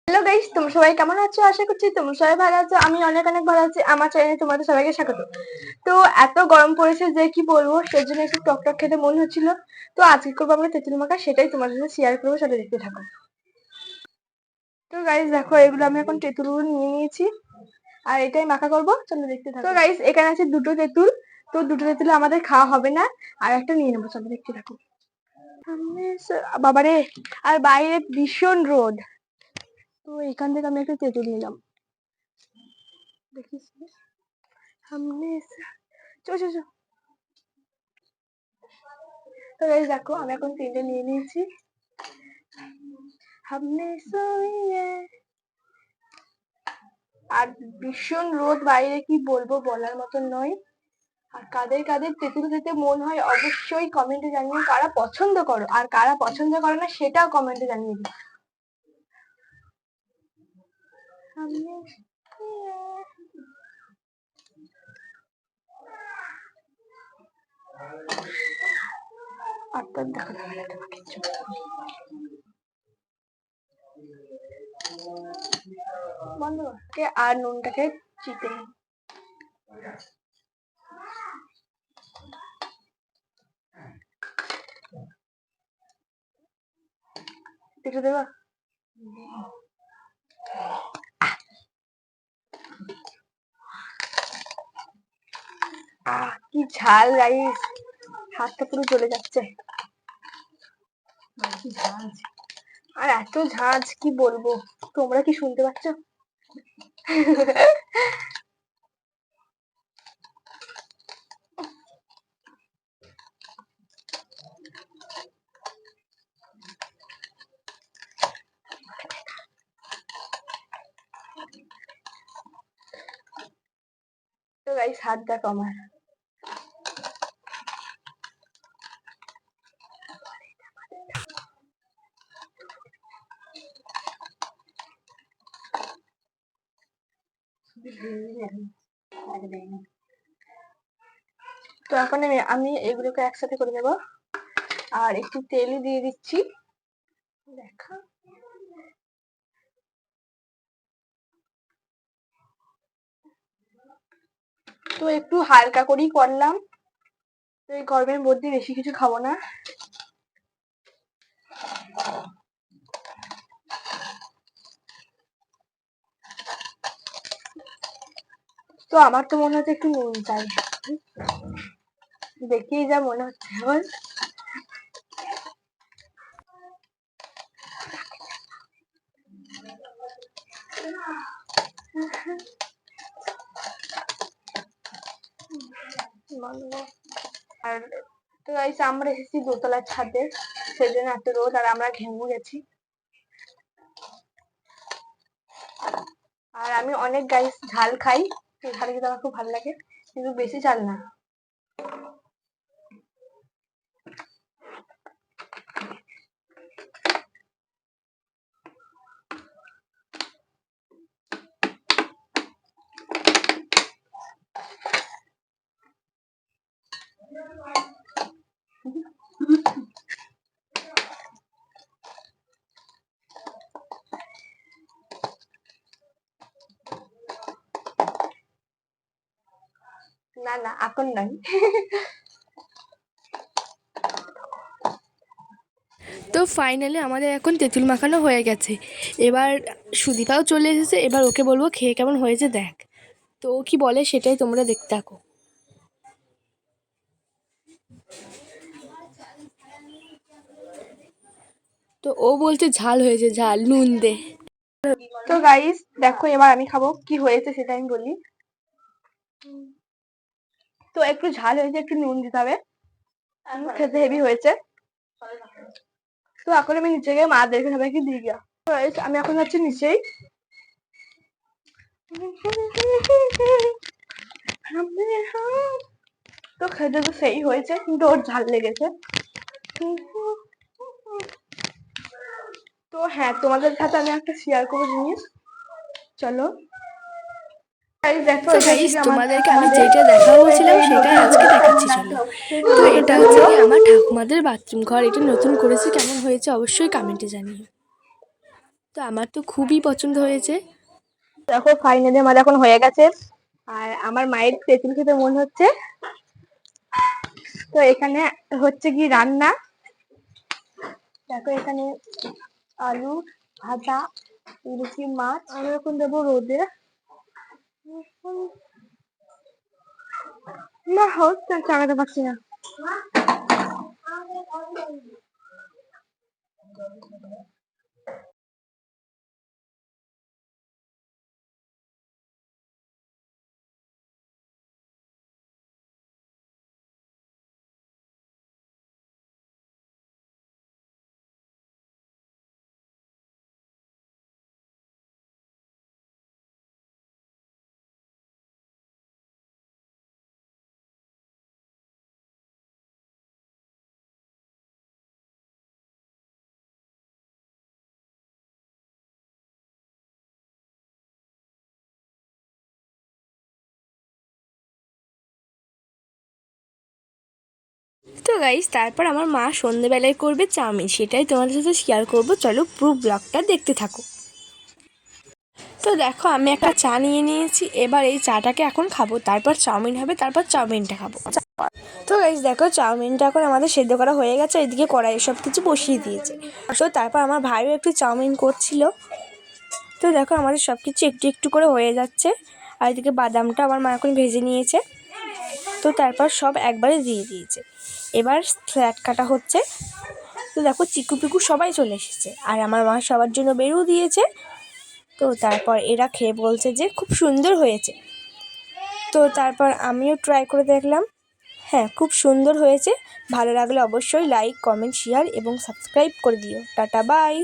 Hello guys, তোমরা সবাই কেমন আছো? আশা করছি তোমরা সবাই ভালো আছো। আমি অনেক অনেক ভালো আছি। আমার চ্যানেলে তোমাদের সবাইকে স্বাগত। তো এত গরম পড়েছে যে কি বলবো, সেজন্য একটু টক টক খেতে মন হচ্ছিল। তো আজকে করবো আমরা তেঁতুল মাখা, সেটাই তোমাদের সাথে শেয়ার করবো, সেটা দেখতে থাকো। তো গাইস দেখো, এগুলো আমি এখন তেঁতুল নিয়ে নিয়েছি আর এটাই মাখা করবো, চলো দেখতে থাকো। তো গাইস এখানে আছে দুটো তেঁতুল। তো দুটো তেঁতুল আমাদের খাওয়া হবে না, আর একটা নিয়ে নেবো, চলো দেখতে থাকো। বাবারে, আর বাইরে ভীষণ রোদ। তো এখান থেকে আমি একটা তেঁতুল নিলাম, দেখিস সামনে চো চো চো। তো গাইস দেখো, আমি এখন তিনটে নিয়ে নিয়েছি। হামনে সোইয়ে। আর ভীষণ রোদ বাইরে, কি বলবো, বলার মতন নয়। আর কাদের কাদের তেঁতুল খেতে মন হয় অবশ্যই কমেন্টে জানিও, কারা পছন্দ করো আর কারা পছন্দ করো না সেটাও কমেন্টে জানিয়ে দিও। সামনে আপনার দেখো বন্ধ আর নুনটাকে চিপে একটু দেবা। কি ঝাল রাইস, হাতটা পুরো জ্বলে যাচ্ছে। আর এত ঝাঁজ কি বলবো, তোমরা কি শুনতে পাচ্ছ? তো গাইস হাত দেখো আমার। তো এখন আমি এগুলোকে একসাথে করে নেব আর একটু তেল দিয়ে দিচ্ছি। দেখা, তো একটু হালকা করেই করলাম। তো এই গরমের মধ্যে বেশি কিছু খাবো না। তো আমার তো মনে হচ্ছে একটু নুন চাই, দেখেই যা মনে হচ্ছে এখন। আর তো গাইস আমরা এসেছি দোতলার ছাদে, সেজন্য এত রোদ আর আমরা ঘেমে গেছি। আর আমি অনেক গাইস ঝাল খাই, ঝাল খেতে আমার খুব ভালো লাগে, কিন্তু বেশি ঝাল না। না না, এখন নয়। তো ফাইনালি আমাদের এখন তেঁতুল মাখানো হয়ে গেছে। এবার সুদীপাও চলে এসেছে, এবার ওকে বলবো খেয়ে কেমন হয়েছে দেখ। তো ও কি বলে সেটাই তোমরা দেখতে থাকো। তো ও বলছে ঝাল হয়েছে, ঝাল, নুন দে। তো গাইস দেখো, এবার আমি খাবো, কি হয়েছে সেটা আমি বলি। তো একটু ঝাল হয়েছে, একটু নুন দিতে হবে, খেতে হেভি হয়েছে। তো এখন আমি নিচে গিয়ে মা দেখে সবাইকে দিয়ে গিয়া। আমি এখন যাচ্ছি নিচেই। তো খেতে তো সেই হয়েছে, কিন্তু ওর ঝাল লেগেছে। তো হ্যাঁ, তোমাদের সাথে আমি একটা শেয়ার করবো জিনিস, চলো। দেখো, তো এটা গাইস থেকে তোমাদেরকে আমি আমাদের যেটা দেখাবো বলছিলাম সেটাই আজকে দেখাচ্ছি চলো। তো এটা হচ্ছে কি আমার ঠাকুমাদের বাথরুম ঘর, এটা নতুন করেছে, কেমন হয়েছে অবশ্যই কমেন্টে জানিও। তো আমার তো খুবই পছন্দ হয়েছে। দেখো ফাইনালি আমার এখন হয়ে গেছে, আর আমার মায়ের তেঁতুল খেতে মন হচ্ছে। তো এখানে হচ্ছে কি রান্না, দেখো এখানে আলু ভাজা, ইলিশি মাছ। আমি এখন দেবো রোদে। না হচ্ছে, চালাতে পারছি না। তো গাইস তারপর আমার মা সন্ধেবেলায় করবে চাউমিন, সেটাই তোমাদের সাথে শেয়ার করব। চলো পুরো ব্লগটা দেখতে থাকো। তো দেখো আমি একটা চা নিয়ে নিয়েছি, এবার এই চাটাকে এখন খাবো, তারপর চাউমিন হবে, তারপর চাউমিনটা খাবো। তো গাইস দেখো চাউমিনটা এখন আমাদের সেদ্ধ করা হয়ে গেছে, এদিকে কড়াইয়ে সব কিছু বসিয়ে দিয়েছে। তো তারপর আমার ভাইও একটু চাউমিন করছিল। তো দেখো আমাদের সব কিছু একটু একটু করে হয়ে যাচ্ছে, আর এদিকে বাদামটা আমার মা এখন ভেজে নিয়েছে। তো তারপর সব একবারে দিয়ে দিয়েছে, এবার স্যালাড কাটা হচ্ছে। তো দেখো চিকু পিকু সবাই চলে এসেছে, আর আমার মা সবার জন্য বেরও দিয়েছে। তো তারপর এরা খেয়ে বলছে যে খুব সুন্দর হয়েছে। তো তারপর আমিও ট্রাই করে দেখলাম, হ্যাঁ খুব সুন্দর হয়েছে। ভালো লাগলে অবশ্যই লাইক কমেন্ট শেয়ার এবং সাবস্ক্রাইব করে দিও। Tata bye.